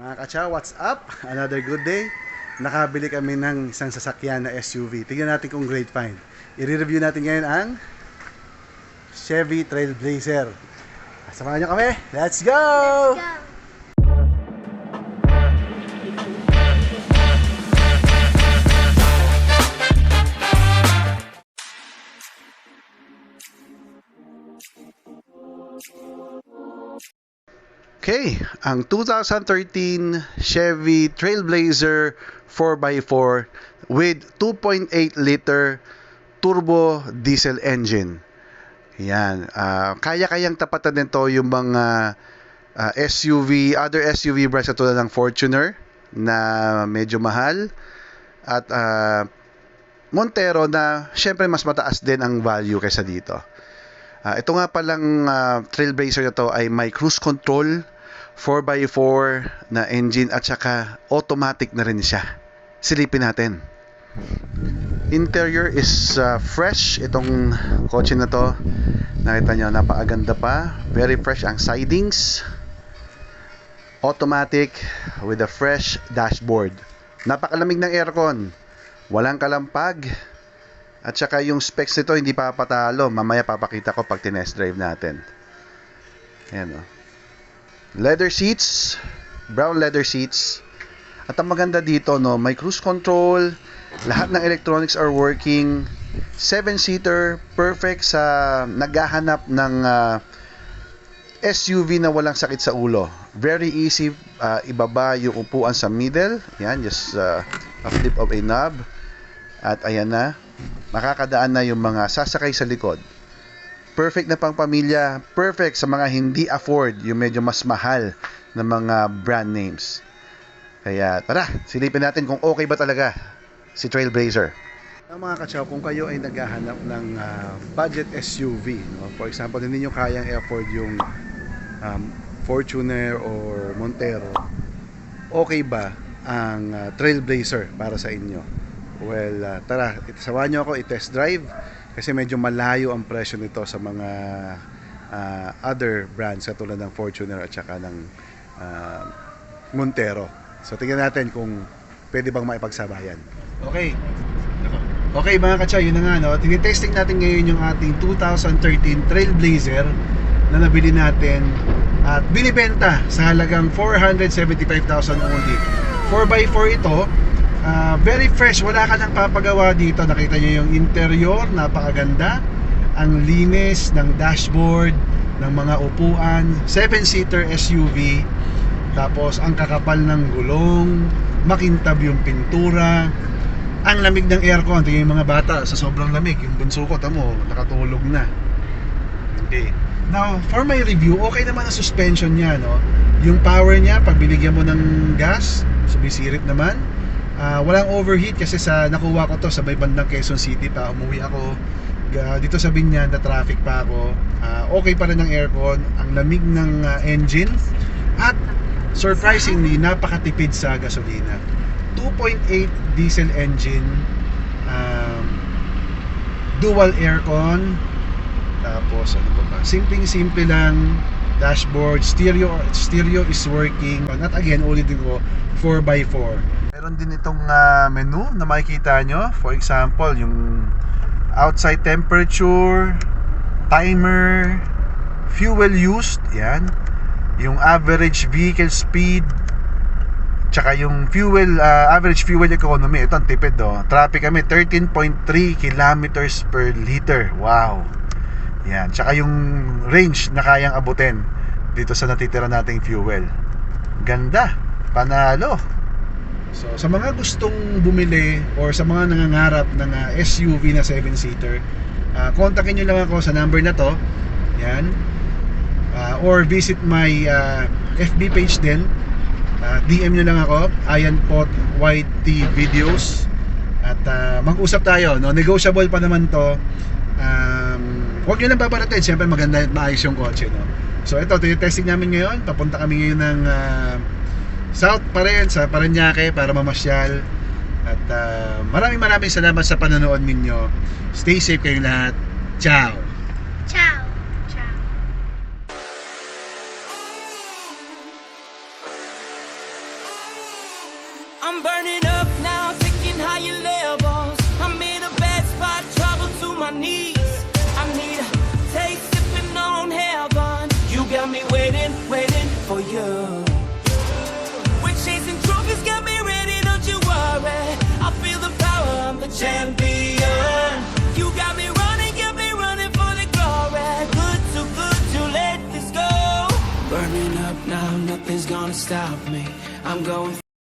Mga kacha, what's up? Another good day. Nakabili kami ng isang sasakyan na SUV. Tingnan natin kung great find. I-review natin ngayon ang Chevy Trailblazer. Samahan nyo kami. Let's go! Okay, ang 2013 Chevy Trailblazer 4x4 with 2.8 liter turbo diesel engine. Yan, kaya-kayang tapatan nito yung mga SUV, other SUV brands tulad ng Fortuner na medyo mahal at Montero na syempre mas mataas din ang value kaysa dito. Ito nga palang Trailblazer na to ay may cruise control, 4x4 na engine at saka automatic na rin siya. Silipin natin. Interior is fresh. Itong kotse na to, nakita nyo, napakaganda pa. Very fresh ang sidings. Automatic with a fresh dashboard. Napakalamig ng aircon. Walang kalampag. At saka yung specs nito hindi papatalo. Mamaya papakita ko pag tinest drive natin. Ayan o. Leather seats. Brown leather seats. At ang maganda dito, no, may cruise control. Lahat ng electronics are working. 7-seater. Perfect sa naghahanap ng SUV na walang sakit sa ulo. Very easy. Ibaba yung upuan sa middle. Yan, just a flip of a knob. At ayan na. Makakadaan na yung mga sasakay sa likod. Perfect na pang pamilya. Perfect sa mga hindi afford yung medyo mas mahal na mga brand names. Kaya tara, silipin natin kung okay ba talaga si Trailblazer. Mga kachaw, kung kayo ay naghahanap ng budget SUV, no? For example, hindi nyo kayang afford yung Fortuner or Montero, okay ba ang Trailblazer para sa inyo? Well, tara, samahan nyo ako i-test drive kasi medyo malayo ang presyo nito sa mga other brands katulad ng Fortuner at saka ng Montero. So tingnan natin kung pwede bang maipagsabayan. Okay. Okay mga kacha, yun na nga, no? Tinitesting natin ngayon yung ating 2013 Trailblazer na nabili natin at binibenta sa halagang 475,000 only. 4x4 ito. Very fresh, wala ka nang papagawa dito. Nakita nyo yung interior, napakaganda. Ang linis ng dashboard, ng mga upuan. 7-seater SUV. Tapos ang kakapal ng gulong, makintab yung pintura. Ang lamig ng aircon. Tingnan yung mga bata sa sobrang lamig. Yung bunso ko, tamo, nakatulog na. Okay. Now, for my review, okay naman ang suspension niya, no? Yung power niya, pag binigyan mo ng gas, sumisirit naman. Walang overheat kasi sa nakuha ko to sa may bandang Quezon City pa. Umuwi ako dito sa Binyan, na traffic pa ako. Okay pa rin ang aircon, ang lamig ng engine at surprisingly napakatipid sa gasolina. 2.8 diesel engine, dual aircon, tapos ano pa ba? Simple lang. Dashboard, stereo is working. At again, ulitin ko, 4x4. Meron din itong menu na makikita nyo. For example, yung outside temperature, timer, fuel used, yan. Yung average vehicle speed, tsaka yung fuel, average fuel economy. Ito ang tipid, oh. Traffic kami, 13.3 kilometers per liter. Wow. Yan, tsaka yung range na kayang abutin dito sa natitira nating fuel. Ganda, panalo. So, sa mga gustong bumili or sa mga nangangarap ng SUV na 7-seater, kontakin nyo lang ako sa number na to. Yan. Or visit my FB page din. DM nyo lang ako, Ayan Pot YT Videos. At mag-usap tayo, no? Negotiable pa naman to. Huwag nyo lang babaratin, siyempre maganda at maayos yung kotse, no? So ito, testing namin ngayon. Papunta kami ngayon ng South pa rin, sa Parañaque para mamasyal. At maraming salamat sa panonood ninyo. Stay safe kayong lahat. Ciao! Ciao! Ciao! I'm burning up now, taking higher levels. I'm in a bad spot, trouble to my knees. I need a taste, sipping on heaven. You got me waiting, waiting for you. We're chasing trophies, got me ready, don't you worry. I feel the power, I'm the champion. You got me running for the glory. Good to let this go. Burning up now, nothing's gonna stop me. I'm going